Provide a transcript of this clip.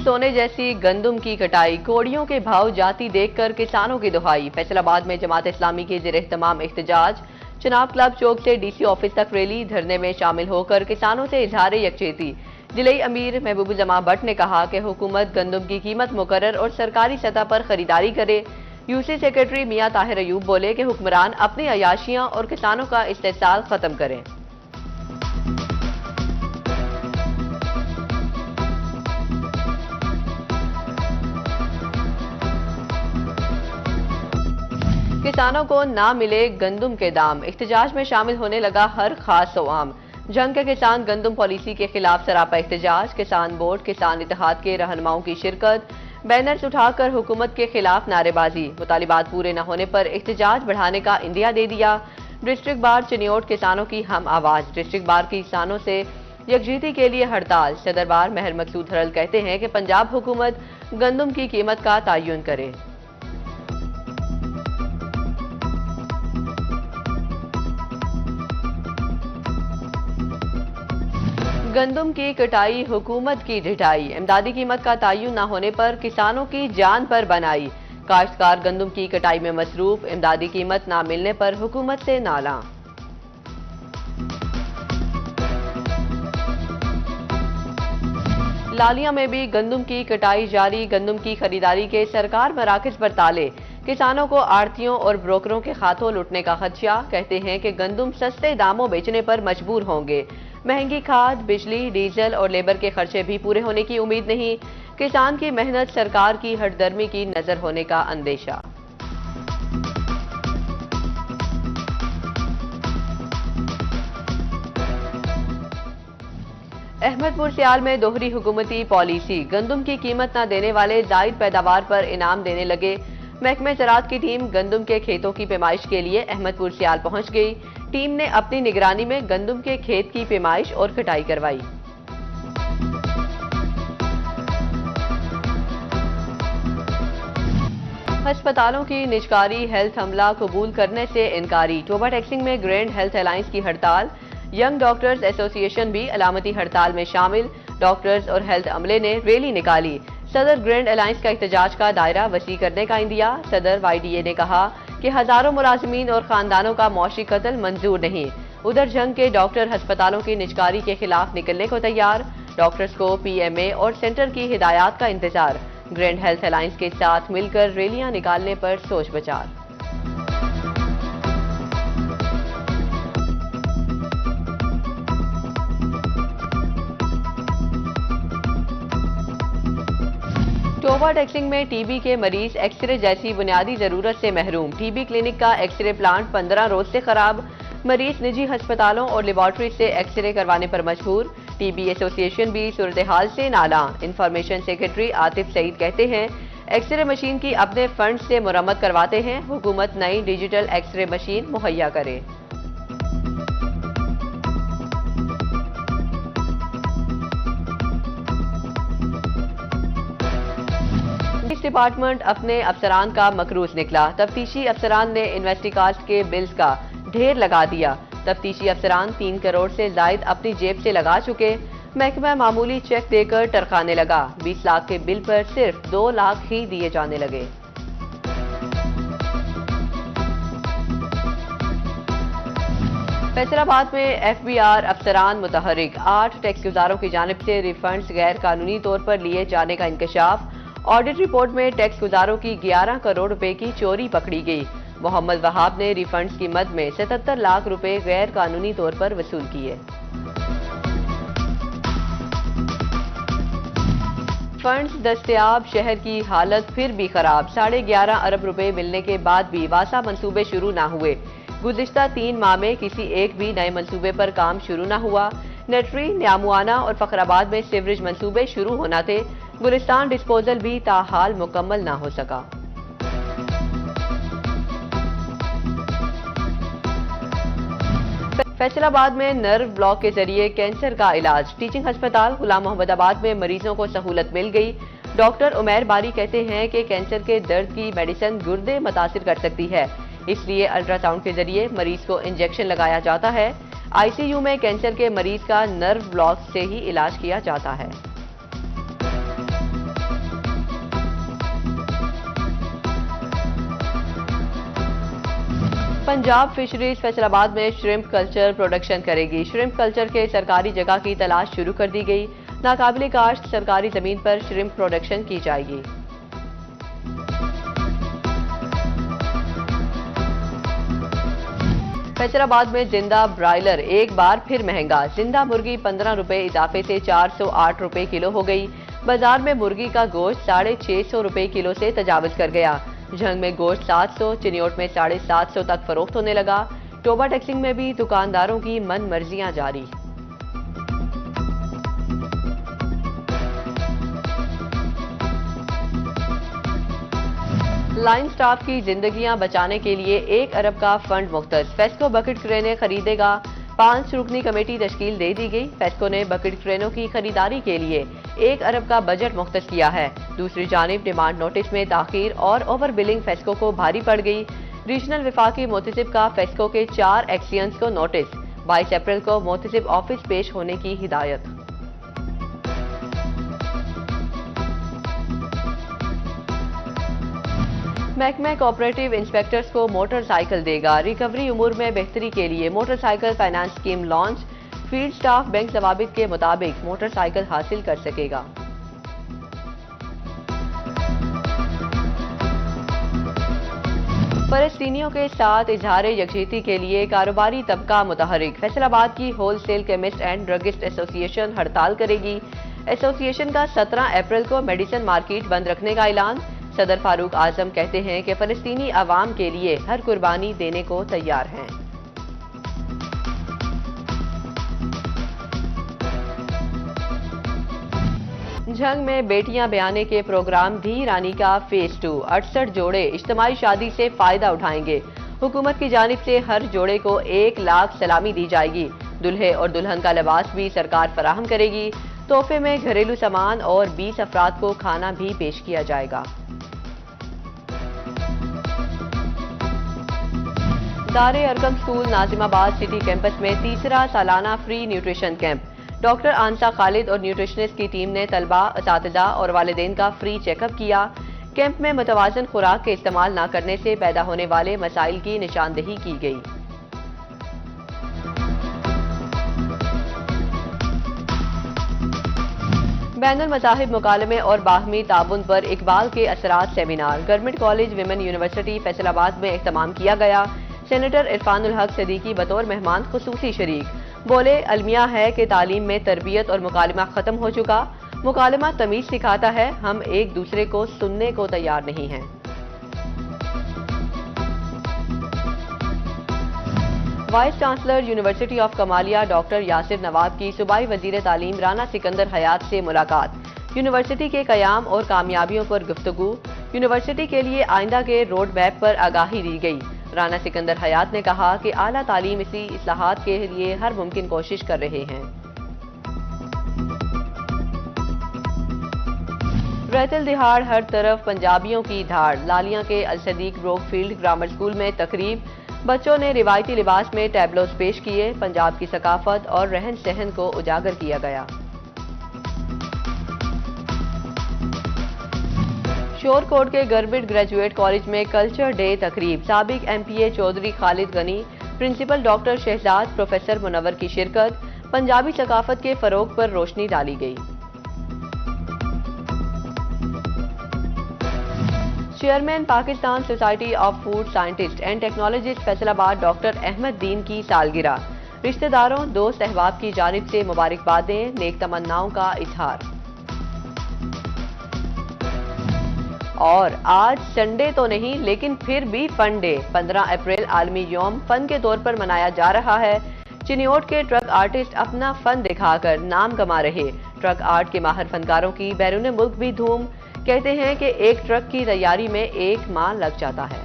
सोने जैसी गंदुम की कटाई, कोड़ियों के भाव जाती देखकर किसानों की दुहाई। फैसलाबाद में जमात इस्लामी के ज़ेर-ए-एहतमाम एहतजाज, चनाब क्लब चौक से डीसी ऑफिस तक रैली, धरने में शामिल होकर किसानों से इजहार यकजहती। जिले अमीर महबूबुल भट्ट ने कहा कि हुकूमत गंदुम की कीमत मुकर्रर और सरकारी सतह पर खरीदारी करे। यूसी सेक्रेटरी मियां ताहिर अयूब बोले कि हुक्मरान अपनी अयाशियां और किसानों का इस्तेहसाल खत्म करें। किसानों को ना मिले गंदुम के दाम, एहतजाज में शामिल होने लगा हर खास सवाम। जंग के किसान गंदुम पॉलिसी के खिलाफ सरापा एहतजाज, किसान बोर्ड किसान इत्तेहाद के रहनुमाओं की शिरकत, बैनर्स उठाकर हुकूमत के खिलाफ नारेबाजी। मुतालिबात पूरे न होने पर एहतजाज बढ़ाने का इंदिया दे दिया। डिस्ट्रिक्ट बार चिन्योट किसानों की हम आवाज, डिस्ट्रिक्ट बार किसानों से यकजहती के लिए हड़ताल। सदर बार महर मकसूद हरल कहते हैं कि पंजाब हुकूमत गंदुम की कीमत का तयन करे। गंदुम की कटाई हुकूमत की ढिठाई, इमदादी कीमत का तयन न होने पर किसानों की जान पर बनाई। काश्तकार गंदुम की कटाई में मसरूफ, इमदादी कीमत न मिलने पर हुकूमत से नाला। लालिया में भी गंदुम की कटाई जारी, गंदुम की खरीदारी के सरकार मराकज पर ताले। किसानों को आड़तियों और ब्रोकरों के हाथों लुटने का खदशा, कहते हैं कि गंदुम सस्ते दामों बेचने पर मजबूर होंगे। महंगी खाद, बिजली, डीजल और लेबर के खर्चे भी पूरे होने की उम्मीद नहीं। किसान की मेहनत सरकार की हठधर्मी की नजर होने का अंदेशा। अहमदपुर सियाल में दोहरी हुकूमती पॉलिसी, गंदुम की कीमत न देने वाले जायद पैदावार पर इनाम देने लगे। महकमे ज़राअत की टीम गंदुम के खेतों की पैमाइश के लिए अहमदपुर सियाल पहुंच गई। टीम ने अपनी निगरानी में गंदुम के खेत की पैमाइश और कटाई करवाई। अस्पतालों की निजकारी हेल्थ अमला कबूल करने से इनकारी, टोबा टैक्सिंग में ग्रैंड हेल्थ अलायंस की हड़ताल। यंग डॉक्टर्स एसोसिएशन भी अलामती हड़ताल में शामिल। डॉक्टर्स और हेल्थ अमले ने रैली निकाली। सदर ग्रैंड अलायंस का एहतजाज का दायरा वसी करने का इंदिया। सदर YDA ने कहा कि हजारों मुलाजमीन और खानदानों का मौशी कत्ल मंजूर नहीं। उधर जंग के डॉक्टर अस्पतालों की निजकारी के खिलाफ निकलने को तैयार। डॉक्टर्स को PMA और सेंटर की हिदायत का इंतजार। ग्रैंड हेल्थ अलायंस के साथ मिलकर रैलियां निकालने पर सोच विचार। टोबा टैक्सिंग में टीबी के मरीज एक्सरे जैसी बुनियादी जरूरत से महरूम। टीबी क्लिनिक का एक्सरे प्लांट 15 रोज से खराब। मरीज निजी अस्पतालों और लेबॉर्ट्री से एक्सरे करवाने पर मजबूर। टीबी एसोसिएशन भी सूरत हाल से नाला। इंफॉर्मेशन सेक्रेटरी आतिफ सईद कहते हैं एक्सरे मशीन की अपने फंड से मुरम्मत करवाते हैं। हुकूमत नई डिजिटल एक्सरे मशीन मुहैया करे। डिपार्टमेंट अपने अफसरान का मकरूज निकला। तफ्तीशी अफसरान ने इन्वेस्टिकास्ट के बिल्स का ढेर लगा दिया। तफ्तीशी अफसरान 3 करोड़ से जायद अपनी जेब से लगा चुके। महकमा मामूली चेक देकर टरखाने लगा। 20 लाख के बिल पर सिर्फ 2 लाख ही दिए जाने लगे। फैसलाबाद में FBR अफसरान मुतहरिक, 8 टैक्स गुजारों की जानिब से रिफंड्स गैर कानूनी तौर पर लिए जाने का इंकशाफ। ऑडिट रिपोर्ट में टैक्स गुजारों की 11 करोड़ रुपए की चोरी पकड़ी गई। मोहम्मद वहाब ने रिफंड्स की मद में 77 लाख रुपए गैर कानूनी तौर पर वसूल किए। फंड्स दस्तयाब, शहर की हालत फिर भी खराब। 11.5 अरब रुपए मिलने के बाद भी वासा मंसूबे शुरू न हुए। गुज़िश्ता 3 माह में किसी एक भी नए मंसूबे पर काम शुरू न हुआ। नेटरी, न्यामुआना और फखराबाद में सीवरेज मंसूबे शुरू होना थे। गुलिस्तान डिस्पोजल भी ताहाल मुकम्मल ना हो सका। फैसलाबाद में नर्व ब्लॉक के जरिए कैंसर का इलाज। टीचिंग अस्पताल गुलाम मोहम्मदाबाद में मरीजों को सहूलत मिल गई। डॉक्टर उमैर बारी कहते हैं कि कैंसर के दर्द की मेडिसिन गुर्दे मुतासिर कर सकती है, इसलिए अल्ट्रासाउंड के जरिए मरीज को इंजेक्शन लगाया जाता है। ICU में कैंसर के मरीज का नर्व ब्लॉक से ही इलाज किया जाता है। पंजाब फिशरीज फैसलाबाद में श्रिम्प कल्चर प्रोडक्शन करेगी। श्रिम्प कल्चर के सरकारी जगह की तलाश शुरू कर दी गई। नाकाबिले काश्त सरकारी जमीन पर श्रिम्प प्रोडक्शन की जाएगी। फैसलाबाद में जिंदा ब्रायलर एक बार फिर महंगा। जिंदा मुर्गी 15 रुपए इजाफे से 408 रुपए किलो हो गई। बाजार में मुर्गी का गोश्त 650 रुपए किलो से तजावज कर गया। झंग में गोश्त 700, चिनियोट में 750 तक फरोख्त होने लगा। टोबा टैक्सिंग में भी दुकानदारों की मन मर्जियां जारी। लाइन स्टाफ की जिंदगियां बचाने के लिए 1 अरब का फंड मुख्तस। फेस्को बकेट क्रेनें खरीदेगा। 5 रुकनी कमेटी तश्कील दे दी गई। फेस्को ने बकेट क्रेनों की खरीदारी के लिए 1 अरब का बजट मुख्तस किया है। दूसरी जानिब डिमांड नोटिस में ताखीर और ओवर बिलिंग फेस्को को भारी पड़ गई। रीजनल विफाकी मोहतसिब का फेस्को के 4 एक्सियंस को नोटिस। 22 अप्रैल को मोहतसिब ऑफिस पेश होने की हिदायत। महकमा कोऑपरेटिव इंस्पेक्टर्स को मोटरसाइकिल देगा। रिकवरी उमूर में बेहतरी के लिए motorcycle finance scheme launch. Field staff bank जवाबित के मुताबिक मोटरसाइकिल हासिल कर सकेगा। फलस्तीनियों के साथ इजहार यकजहती के लिए कारोबारी तबका मुतहरिक। फैसलाबाद की wholesale chemist and druggist association हड़ताल करेगी। एसोसिएशन का 17 अप्रैल को मेडिसिन मार्केट बंद रखने का ऐलान। सदर फारूक आजम कहते हैं कि फलस्तीनी अवाम के लिए हर कुर्बानी देने को तैयार हैं। झंग में बेटियां बयाने के प्रोग्राम धी रानी का फेज 2। 68 जोड़े इज्तिमाई शादी से फायदा उठाएंगे। हुकूमत की जानिब से हर जोड़े को 1 लाख सलामी दी जाएगी। दुल्हे और दुल्हन का लिबास भी सरकार फराहम करेगी। तोहफे में घरेलू सामान और 20 अफराद को खाना भी पेश किया जाएगा। Dare Arqam school Nazimabad city campus में तीसरा सालाना free nutrition camp. Doctor Ansa Khalid और न्यूट्रिशनिस्ट की टीम ने तलबा, असातिज़ा और वालिदैन का फ्री चेकअप किया। कैंप में मुतवाज़न खुराक के इस्तेमाल न करने से पैदा होने वाले मसाइल की निशानदही की गई। बैनुल मज़ाहिब मुकालमे और बाहमी ताउन पर इकबाल के असरात seminar. Government college women university Faisalabad में एहतमाम किया गया। सेनेटर इरफानुल हक सदीकी बतौर मेहमान खुसूसी शरीक। बोले, अलमिया है कि तालीम में तरबियत और मुकालमा खत्म हो चुका। मुकालमा तमीज सिखाता है, हम एक दूसरे को सुनने को तैयार नहीं हैं। Vice chancellor university of Kamalia doctor Yasir Nawab की सूबाई वजीर तालीम राना सिकंदर हयात से मुलाकात। यूनिवर्सिटी के कयाम और कामयाबियों पर गुफ्तगू। यूनिवर्सिटी के लिए आइंदा के रोड मैप पर आगाही दी गई। राना सिकंदर हयात ने कहा कि आला तालीम इसी इस्लाहात के लिए हर मुमकिन कोशिश कर रहे हैं। रहतल दिहाड़ हर तरफ पंजाबियों की धाड़। लालियां के अल सदीक ब्रोकफील्ड ग्रामर स्कूल में तकरीब। बच्चों ने रिवायती लिबास में टैबलोस पेश किए। पंजाब की सकाफत और रहन सहन को उजागर किया गया। शोरकोट के गवर्नमेंट ग्रेजुएट कॉलेज में कल्चर डे तकरीब। साबिक MPA Chaudhry Khalid Gani, principal doctor Shahzad, professor Munawwar की शिरकत। पंजाबी सकाफत के फरोग पर रोशनी डाली गई। Chairman Pakistan society of food scientist and technologist Faisalabad doctor Ahmad Din की सालगिरह। रिश्तेदारों, दोस्त अहबाब की जानिब से मुबारकबादें, नेक तमन्नाओं का इजहार। और आज संडे तो नहीं लेकिन फिर भी फन डे। 15 अप्रैल आलमी यौम फन के तौर पर मनाया जा रहा है। चिनियोट के ट्रक आर्टिस्ट अपना फन दिखाकर नाम कमा रहे। ट्रक आर्ट के माहिर फनकारों की बैरून मुल्क भी धूम। कहते हैं कि एक ट्रक की तैयारी में 1 माह लग जाता है।